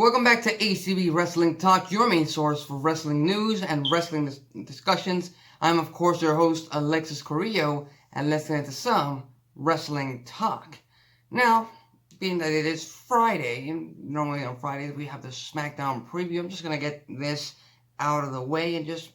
Welcome back to ACB Wrestling Talk, your main source for wrestling news and wrestling discussions. I'm, of course, your host, Alexis Carrillo, and let's get into some wrestling talk. Now, being that it is Friday, and normally on Fridays we have the Smackdown preview, I'm just going to get this out of the way and just,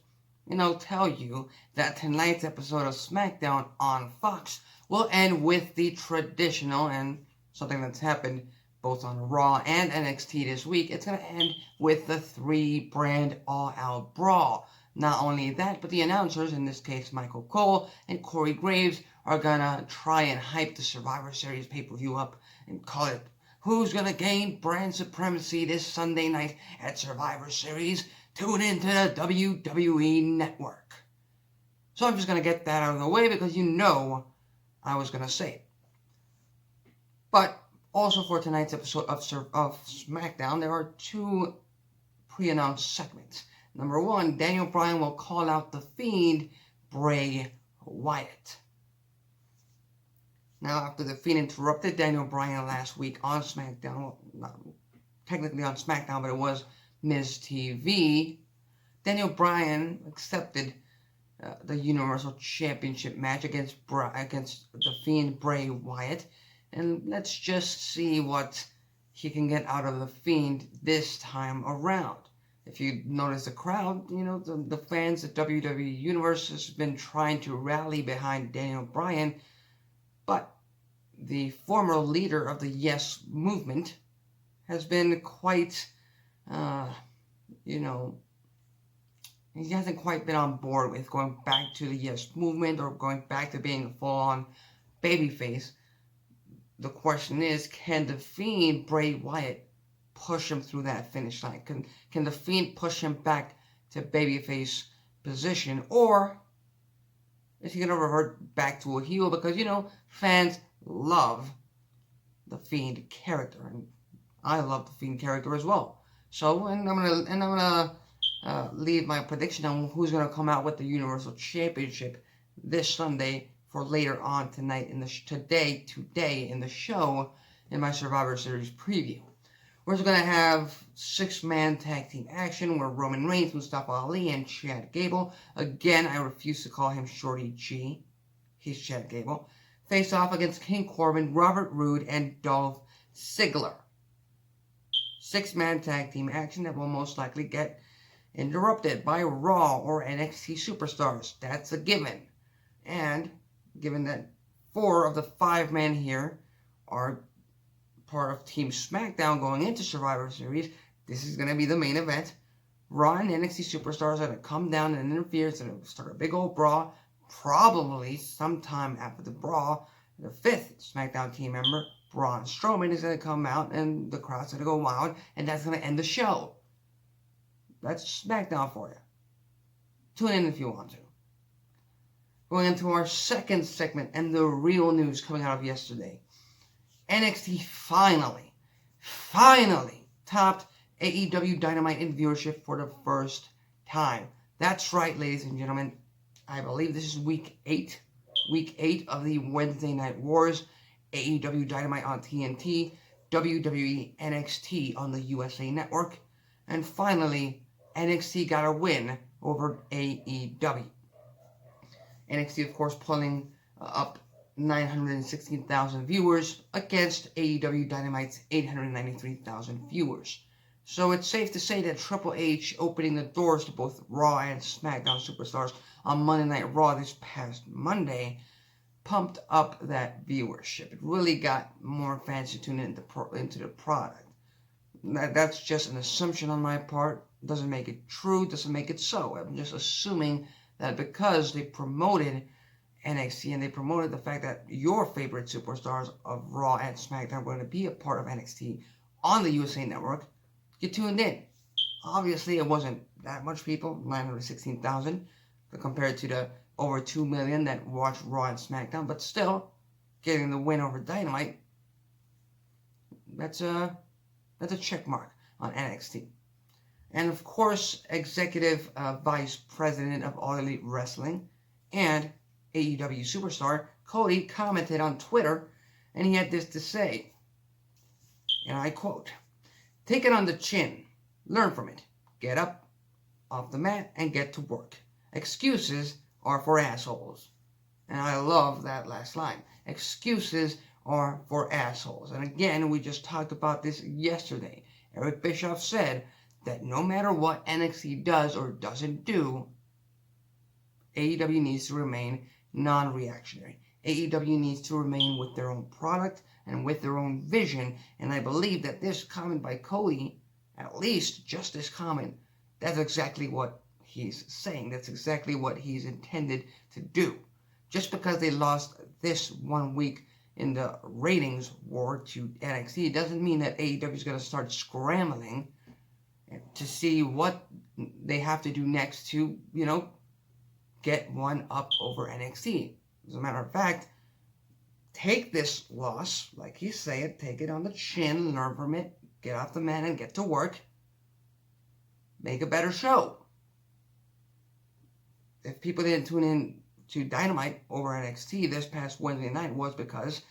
tell you that tonight's episode of Smackdown on Fox will end with the traditional, and something that's happened both on Raw and NXT this week, it's going to end with the 3-brand all-out brawl. Not only that, but the announcers, in this case Michael Cole and Corey Graves, are going to try and hype the Survivor Series pay-per-view up and call it Who's Going to Gain Brand Supremacy this Sunday night at Survivor Series. Tune into the WWE Network. So I'm just going to get that out of the way because I was going to say it. But also for tonight's episode of SmackDown, there are 2 pre-announced segments. Number 1, Daniel Bryan will call out the Fiend Bray Wyatt. Now, after the Fiend interrupted Daniel Bryan last week on SmackDown, well, not technically on SmackDown, but it was Miz TV, Daniel Bryan accepted the Universal Championship match against the Fiend Bray Wyatt. And let's just see what he can get out of the Fiend this time around. If you notice the crowd, the fans at WWE Universe has been trying to rally behind Daniel Bryan, but the former leader of the Yes movement has been quite, he hasn't quite been on board with going back to the Yes movement or going back to being a full-on babyface. The question is, can the Fiend Bray Wyatt push him through that finish line? Can the Fiend push him back to babyface position? Or is he going to revert back to a heel? Because, fans love the Fiend character. And I love the Fiend character as well. So, I'm gonna leave my prediction on who's going to come out with the Universal Championship this Sunday for later on tonight today in the show in my Survivor Series preview. We're going to have 6-man tag team action where Roman Reigns, Mustafa Ali, and Chad Gable, again I refuse to call him Shorty G, he's Chad Gable, face off against King Corbin, Robert Roode, and Dolph Ziggler. 6-man tag team action that will most likely get interrupted by Raw or NXT superstars. That's a given. And given that 4 of the 5 men here are part of Team SmackDown going into Survivor Series, this is going to be the main event. Raw and NXT superstars are going to come down and interfere. It's going to start a big old brawl. Probably sometime after the brawl, the 5th SmackDown team member, Braun Strowman, is going to come out and the crowd's going to go wild, and that's going to end the show. That's SmackDown for you. Tune in if you want to. Going into our second segment and the real news coming out of yesterday. NXT finally topped AEW Dynamite in viewership for the first time. That's right, ladies and gentlemen. I believe this is week 8 of the Wednesday Night Wars. AEW Dynamite on TNT, WWE NXT on the USA Network, and finally, NXT got a win over AEW. NXT, of course, pulling up 916,000 viewers against AEW Dynamite's 893,000 viewers. So it's safe to say that Triple H opening the doors to both Raw and SmackDown superstars on Monday Night Raw this past Monday pumped up that viewership. It really got more fans to tune into the product. That's just an assumption on my part. Doesn't make it true, doesn't make it so. I'm just assuming that because they promoted NXT and they promoted the fact that your favorite superstars of Raw and SmackDown were going to be a part of NXT on the USA Network, you tuned in. Obviously, it wasn't that much people, 916,000, compared to the over 2 million that watched Raw and SmackDown, but still, getting the win over Dynamite, that's a check mark on NXT. And of course, Executive Vice President of All Elite Wrestling and AEW superstar Cody commented on Twitter, and he had this to say, and I quote, Take it on the chin. Learn from it. Get up off the mat and get to work. Excuses are for assholes. And I love that last line. Excuses are for assholes. And again, we just talked about this yesterday. Eric Bischoff said that no matter what NXT does or doesn't do, AEW needs to remain non-reactionary. AEW needs to remain with their own product and with their own vision. And I believe that this comment by Cody, at least just this comment, that's exactly what he's saying. That's exactly what he's intended to do. Just because they lost this 1 week in the ratings war to NXT doesn't mean that AEW is going to start scrambling to see what they have to do next to, get one up over NXT. As a matter of fact, take this loss, like he said, take it on the chin, learn from it, get off the mat and get to work. Make a better show. If people didn't tune in to Dynamite over NXT this past Wednesday night, was because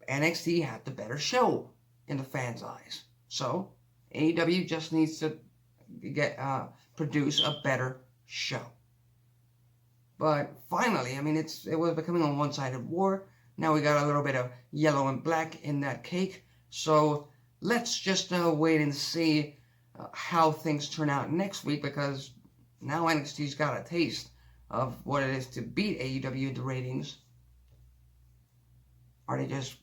NXT had the better show in the fans' eyes. So AEW just needs to produce a better show. But finally, it was becoming a one-sided war. Now we got a little bit of yellow and black in that cake. So let's just wait and see how things turn out next week, because now NXT's got a taste of what it is to beat AEW in the ratings. Are they just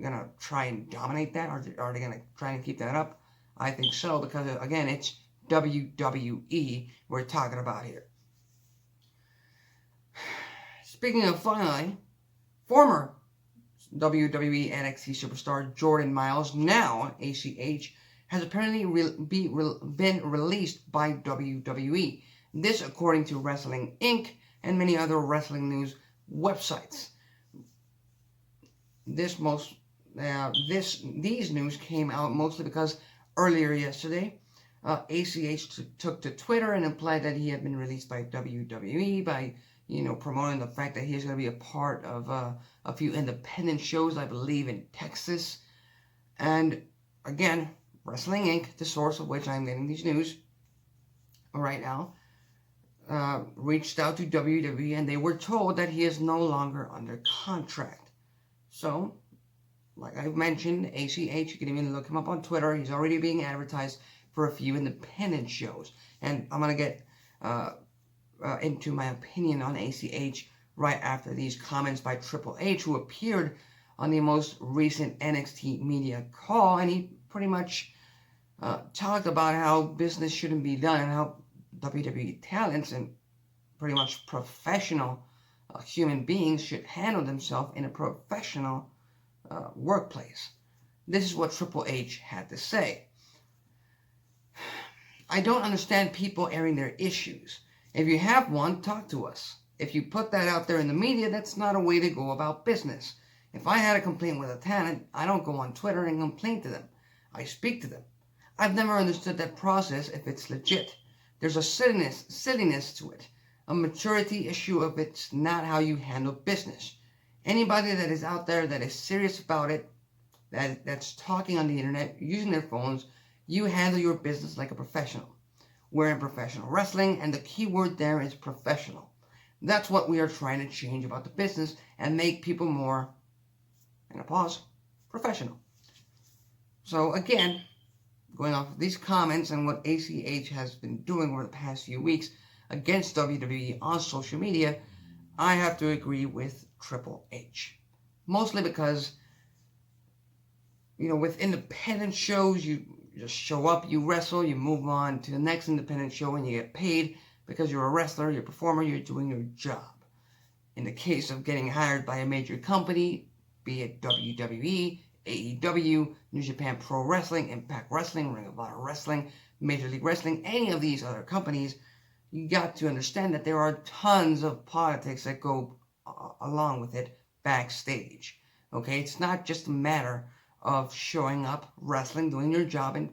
going to try and dominate that? Or are they going to try and keep that up? I think so, because, again, it's WWE we're talking about here. Speaking of finally, former WWE NXT superstar Jordan Myles, now ACH, has apparently been released by WWE. This according to Wrestling Inc. and many other wrestling news websites. These news came out mostly because earlier yesterday, ACH took to Twitter and implied that he had been released by WWE by, promoting the fact that he's going to be a part of a few independent shows, I believe, in Texas. And again, Wrestling Inc., the source of which I'm getting these news right now, reached out to WWE and they were told that he is no longer under contract. So, like I've mentioned, ACH, you can even look him up on Twitter. He's already being advertised for a few independent shows. And I'm going to get into my opinion on ACH right after these comments by Triple H, who appeared on the most recent NXT media call, and he pretty much talked about how business shouldn't be done and how WWE talents and pretty much professional human beings should handle themselves in a professional workplace. This is what Triple H had to say. I don't understand people airing their issues. If you have one, talk to us. If you put that out there in the media, that's not a way to go about business. If I had a complaint with a talent, I don't go on Twitter and complain to them. I speak to them. I've never understood that process if it's legit. There's a silliness to it. A maturity issue if it's not how you handle business. Anybody that is out there that is serious about it, that's talking on the internet, using their phones, you handle your business like a professional. We're in professional wrestling, and the key word there is professional. That's what we are trying to change about the business and make people more, and a pause, professional. So again, going off of these comments and what ACH has been doing over the past few weeks against WWE on social media, I have to agree with Triple H. Mostly because, with independent shows, you just show up, you wrestle, you move on to the next independent show, and you get paid because you're a wrestler, you're a performer, you're doing your job. In the case of getting hired by a major company, be it WWE, AEW, New Japan Pro Wrestling, Impact Wrestling, Ring of Honor Wrestling, Major League Wrestling, any of these other companies, you got to understand that there are tons of politics that go along with it backstage. Okay, it's not just a matter of showing up, wrestling, doing your job, and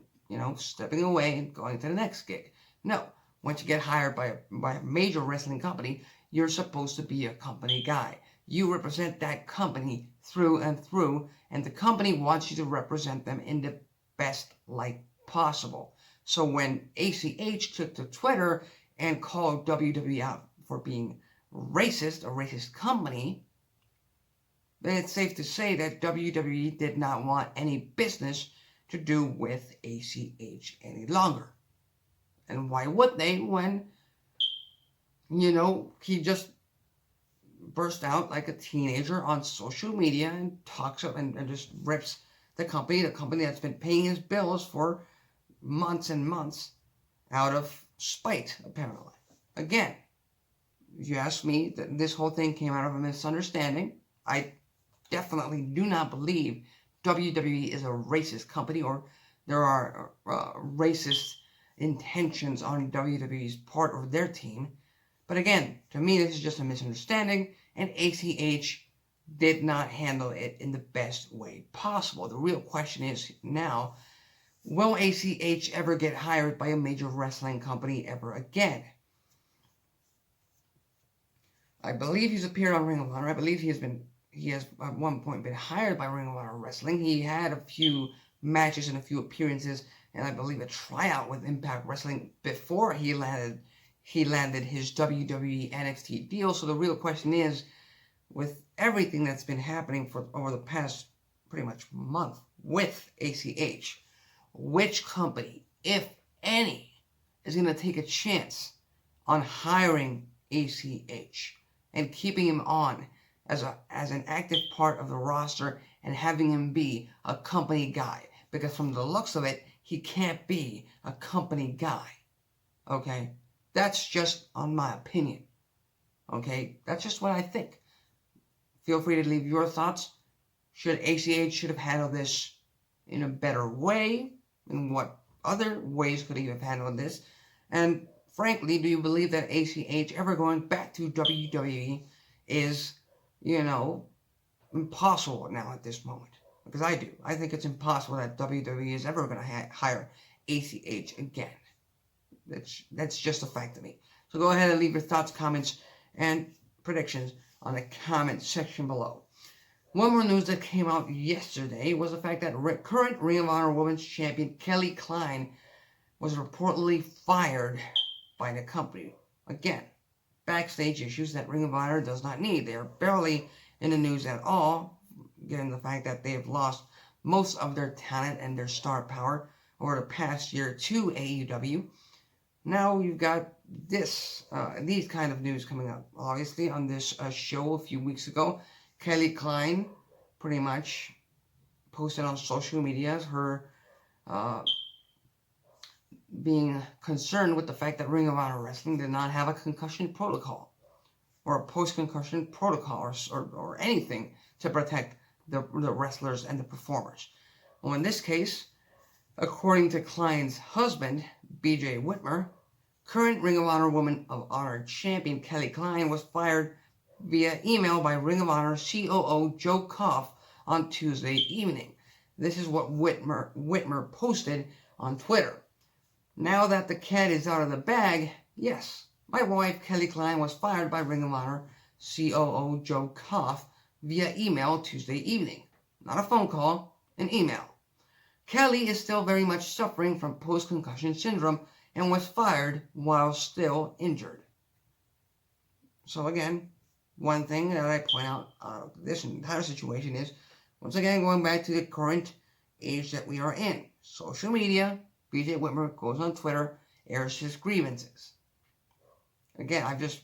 stepping away and going to the next gig. No, once you get hired by a major wrestling company, you're supposed to be a company guy. You represent that company through and through, and the company wants you to represent them in the best light possible. So when ACH took to Twitter and called WWE out for being racist, a racist company, then it's safe to say that WWE did not want any business to do with ACH any longer. And why would they when, he just burst out like a teenager on social media and talks up and just rips the company that's been paying his bills for months and months out of spite, apparently. Again, if you ask me, that this whole thing came out of a misunderstanding. I definitely do not believe WWE is a racist company or there are racist intentions on WWE's part or their team. But again, to me, this is just a misunderstanding, and ACH did not handle it in the best way possible. The real question is now, will ACH ever get hired by a major wrestling company ever again? I believe he's appeared on Ring of Honor. I believe he has at one point been hired by Ring of Honor Wrestling. He had a few matches and a few appearances, and I believe a tryout with Impact Wrestling before he landed his WWE NXT deal. So the real question is, with everything that's been happening for over the past pretty much month with ACH, which company, if any, is going to take a chance on hiring ACH and keeping him on as an active part of the roster and having him be a company guy? Because from the looks of it, he can't be a company guy. Okay? That's just on my opinion. Okay? That's just what I think. Feel free to leave your thoughts. ACH have handled this in a better way? In what other ways could he have handled this? And frankly, do you believe that ACH ever going back to WWE is, impossible now at this moment? Because I do. I think it's impossible that WWE is ever going to hire ACH again. That's just a fact to me. So go ahead and leave your thoughts, comments, and predictions on the comment section below. One more news that came out yesterday was the fact that current Ring of Honor Women's Champion Kelly Klein was reportedly fired by the company. Again, backstage issues that Ring of Honor does not need. They are barely in the news at all, given the fact that they have lost most of their talent and their star power over the past year to AEW. Now you've got these kind of news coming up. Obviously, on this show a few weeks ago, Kelly Klein pretty much posted on social media her being concerned with the fact that Ring of Honor Wrestling did not have a concussion protocol or a post-concussion protocol or anything to protect the wrestlers and the performers. Well, in this case, according to Klein's husband, BJ Whitmer, current Ring of Honor Woman of Honor champion Kelly Klein was fired via email by Ring of Honor COO Joe Koff on Tuesday evening. This is what Whitmer posted on Twitter. Now that the cat is out of the bag, yes, my wife Kelly Klein was fired by Ring of Honor COO Joe Koff via email Tuesday evening. Not a phone call, an email. Kelly is still very much suffering from post-concussion syndrome and was fired while still injured. So again, one thing that I point out of this entire situation is, once again, going back to the current age that we are in. Social media, BJ Whitmer goes on Twitter, airs his grievances. Again, I just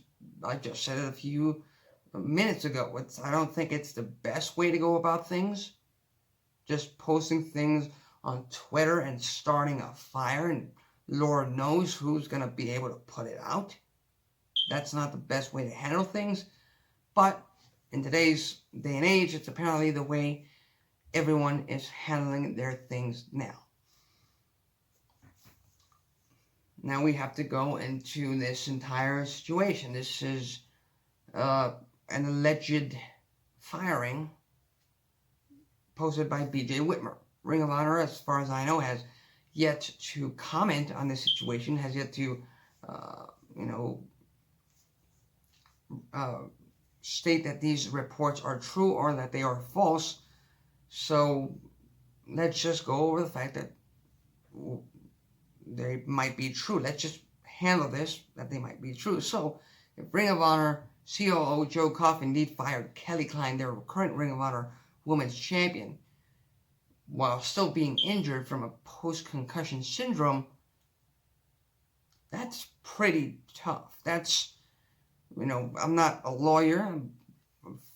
said it a few minutes ago. I don't think it's the best way to go about things. Just posting things on Twitter and starting a fire, and Lord knows who's going to be able to put it out. That's not the best way to handle things. But in today's day and age, it's apparently the way everyone is handling their things now. Now we have to go into this entire situation. This is an alleged firing posted by BJ Whitmer. Ring of Honor, as far as I know, has yet to comment on this situation, has yet to, state that these reports are true or that they are false. So let's just go over the fact that they might be true. Let's just handle this, that they might be true. So, if Ring of Honor COO Joe Koff indeed fired Kelly Klein, their current Ring of Honor Women's Champion, while still being injured from a post-concussion syndrome, that's pretty tough. That's, I'm not a lawyer. I'm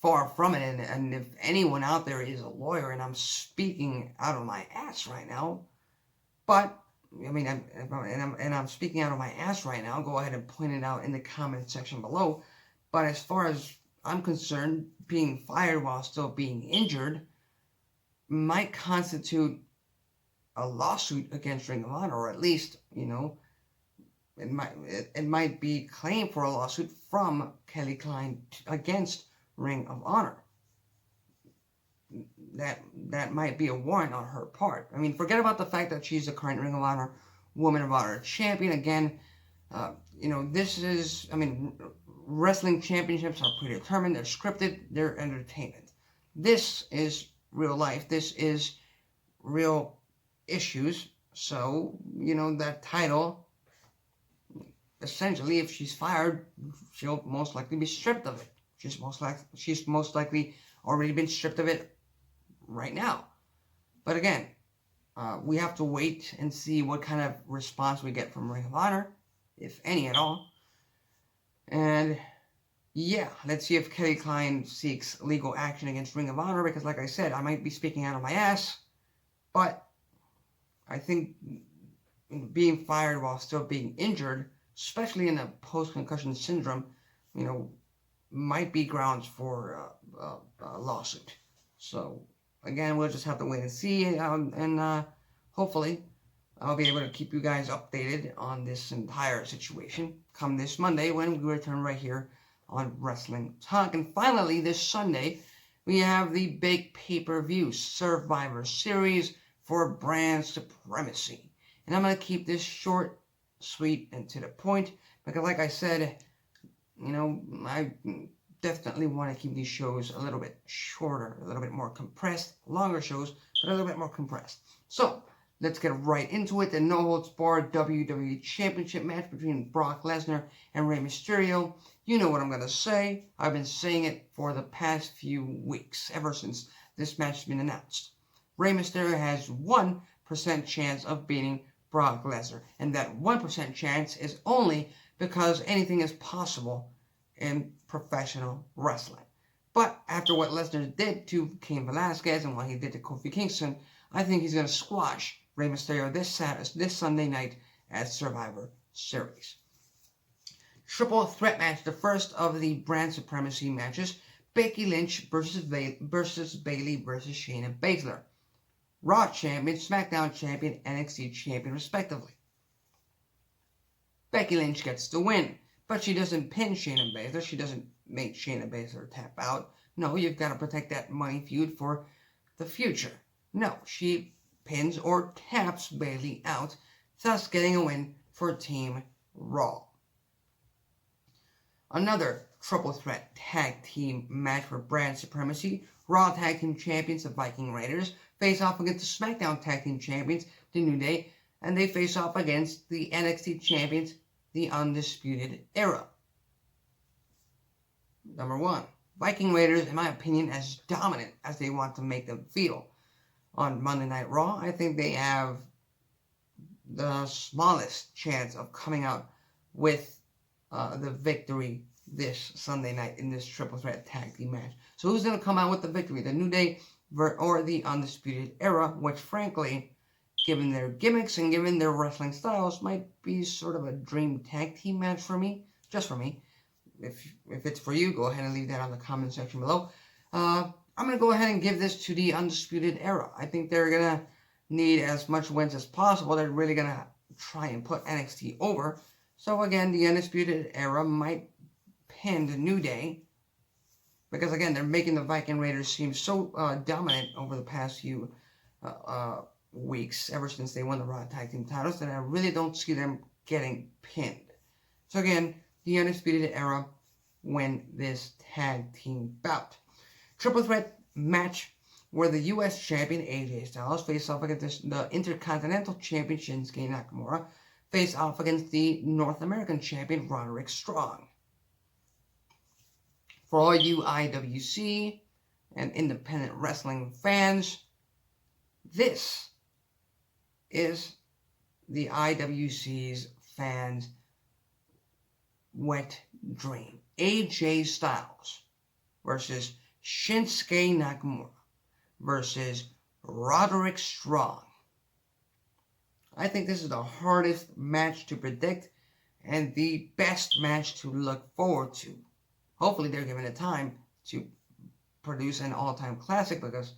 far from it. And if anyone out there is a lawyer, and I'm speaking out of my ass right now, but, I'm speaking out of my ass right now, go ahead and point it out in the comment section below. But as far as I'm concerned, being fired while still being injured might constitute a lawsuit against Ring of Honor, or at least, it might be claimed for a lawsuit from Kelly Klein against Ring of Honor. That might be a warrant on her part. Forget about the fact that she's the current Ring of Honor Woman of Honor champion. Again, this is, wrestling championships are predetermined, they're scripted, they're entertainment. This is real life. This is real issues. So, that title, essentially, if she's fired, she'll most likely be stripped of it. She's most likely already been stripped of it right now. But again, we have to wait and see what kind of response we get from Ring of Honor, if any at all. And yeah, let's see if Kelly Klein seeks legal action against Ring of Honor, because like I said, I might be speaking out of my ass, but I think being fired while still being injured, especially in a post-concussion syndrome, might be grounds for a lawsuit. So again, we'll just have to wait and see, and hopefully I'll be able to keep you guys updated on this entire situation come this Monday when we return right here on Wrestling Talk. And finally, this Sunday, we have the big pay-per-view Survivor Series for brand supremacy. And I'm going to keep this short, sweet, and to the point, because like I said, I definitely want to keep these shows a little bit shorter, a little bit more compressed, longer shows, but a little bit more compressed. So, let's get right into it. The no-holds-barred WWE Championship match between Brock Lesnar and Rey Mysterio. You know what I'm going to say. I've been saying it for the past few weeks, ever since this match has been announced. Rey Mysterio has 1% chance of beating Brock Lesnar, and that 1% chance is only because anything is possible in professional wrestling. But after what Lesnar did to Cain Velasquez and what he did to Kofi Kingston, I think he's going to squash Rey Mysterio this Sunday night at Survivor Series. Triple threat match, the first of the brand supremacy matches. Becky Lynch versus Bayley versus Shayna Baszler. Raw champion, SmackDown champion, NXT champion, respectively. Becky Lynch gets the win, but she doesn't pin Shayna Baszler. She doesn't make Shayna Baszler tap out. No, you've got to protect that money feud for the future. No, she pins or taps Bayley out, thus getting a win for Team Raw. Another triple threat tag team match for brand supremacy. Raw tag team champions, the Viking Raiders, face off against the SmackDown tag team champions, the New Day, and they face off against the NXT champions, the Undisputed Era. Number one, Viking Raiders, in my opinion, as dominant as they want to make them feel on Monday Night Raw, I think they have the smallest chance of coming out with the victory this Sunday night in this triple threat tag team match. So who's going to come out with the victory? The New Day or the Undisputed Era, which frankly, given their gimmicks and given their wrestling styles, might be sort of a dream tag team match for me. Just for me. If it's for you, go ahead and leave that on the comment section below. I'm going to go ahead and give this to the Undisputed Era. I think they're going to need as much wins as possible. They're really going to try and put NXT over. So again, the Undisputed Era might pin the New Day. Because again, they're making the Viking Raiders seem so dominant over the past few weeks, ever since they won the Raw Tag Team titles, that I really don't see them getting pinned. So again, the Undisputed Era win this tag team bout. Triple threat match where the U.S. champion AJ Styles face off against the Intercontinental champion Shinsuke Nakamura, face off against the North American champion, Roderick Strong. For all you IWC and independent wrestling fans, this is the IWC's fans' wet dream. AJ Styles versus Shinsuke Nakamura versus Roderick Strong. I think this is the hardest match to predict and the best match to look forward to. Hopefully they're given the time to produce an all-time classic, because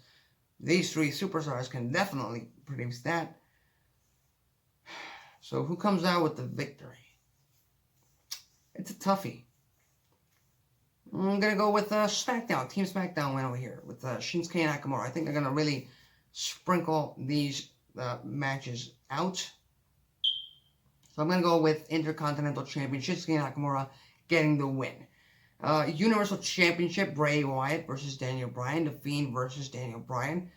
these three superstars can definitely produce that. So who comes out with the victory? It's a toughie. I'm going to go with Smackdown. Team Smackdown win over here with Shinsuke Nakamura. I think they're going to really sprinkle these matches out. So I'm going to go with Intercontinental Champion Shinsuke Nakamura getting the win. Universal Championship, Bray Wyatt versus Daniel Bryan. The Fiend versus Daniel Bryan.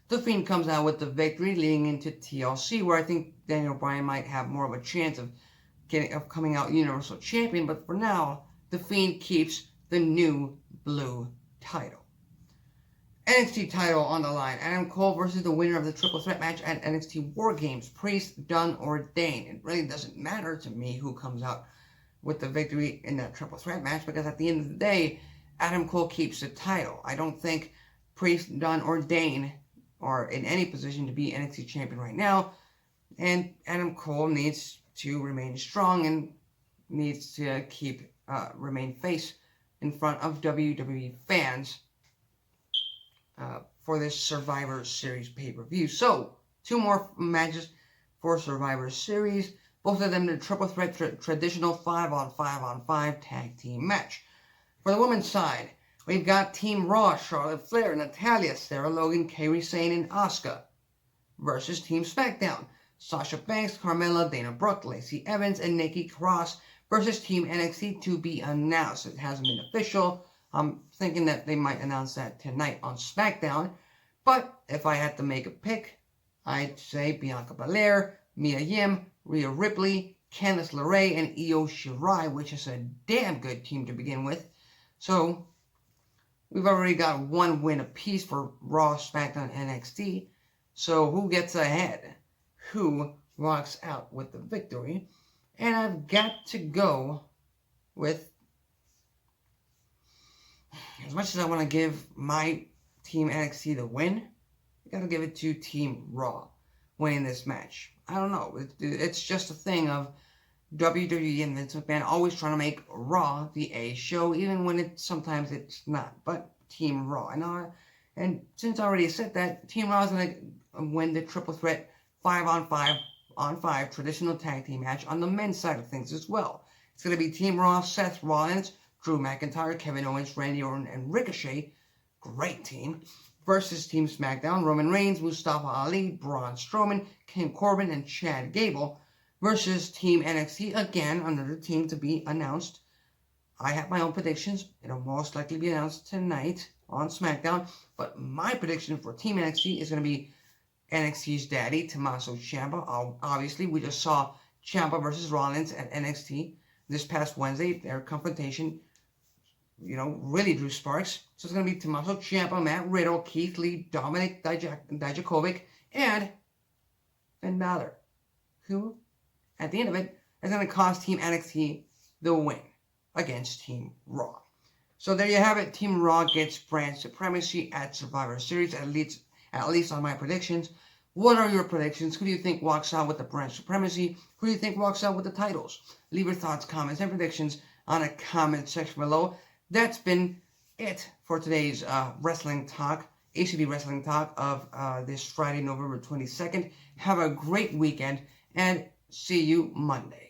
The Fiend comes out with the victory, leading into TLC, where I think Daniel Bryan might have more of a chance of coming out Universal Champion. But for now, the Fiend keeps the new blue title. NXT title on the line. Adam Cole versus the winner of the triple threat match at NXT War Games. Priest, Dunn, or Dane. It really doesn't matter to me who comes out with the victory in that triple threat match, because at the end of the day, Adam Cole keeps the title. I don't think Priest, Dunn, or Dane are in any position to be NXT champion right now, and Adam Cole needs to remain strong and needs to remain face in front of WWE fans for this Survivor Series pay-per-view. So, 2 more matches for Survivor Series. Both of them the triple threat traditional 5-on-5-on-5 tag team match. For the women's side, we've got Team Raw, Charlotte Flair, Natalya, Sarah Logan, Kairi Sane, and Asuka versus Team SmackDown, Sasha Banks, Carmella, Dana Brooke, Lacey Evans, and Nikki Cross versus Team NXT to be announced. It hasn't been official. I'm thinking that they might announce that tonight on SmackDown. But if I had to make a pick, I'd say Bianca Belair, Mia Yim, Rhea Ripley, Candice LeRae, and Io Shirai, which is a damn good team to begin with. So, we've already got 1 win apiece for Raw, SmackDown, and NXT. So, who gets ahead? Who walks out with the victory? And I've got to go with, as much as I want to give my Team NXT the win, I got to give it to Team Raw winning this match. I don't know. It's just a thing of WWE and Vince McMahon always trying to make Raw the A show, even when sometimes it's not. But Team Raw. And since I already said that, Team Raw is going to win the triple threat 5-on-5 traditional tag team match on the men's side of things as well. It's going to be Team Raw, Seth Rollins, Drew McIntyre, Kevin Owens, Randy Orton, and Ricochet. Great team. Versus Team SmackDown, Roman Reigns, Mustafa Ali, Braun Strowman, King Corbin, and Chad Gable. Versus Team NXT, again, another team to be announced. I have my own predictions. It'll most likely be announced tonight on SmackDown. But my prediction for Team NXT is going to be NXT's daddy, Tommaso Ciampa. Obviously, we just saw Ciampa versus Rollins at NXT this past Wednesday. Their confrontation, really drew sparks. So it's going to be Tommaso Ciampa, Matt Riddle, Keith Lee, Dominic Dijakovic, and Finn Balor, who, at the end of it, is going to cost Team NXT the win against Team Raw. So there you have it. Team Raw gets brand supremacy at Survivor Series, at least on my predictions. What are your predictions? Who do you think walks out with the brand supremacy? Who do you think walks out with the titles? Leave your thoughts, comments, and predictions on a comment section below. That's been it for today's wrestling talk, ACB wrestling talk of this Friday, November 22nd. Have a great weekend, and see you Monday.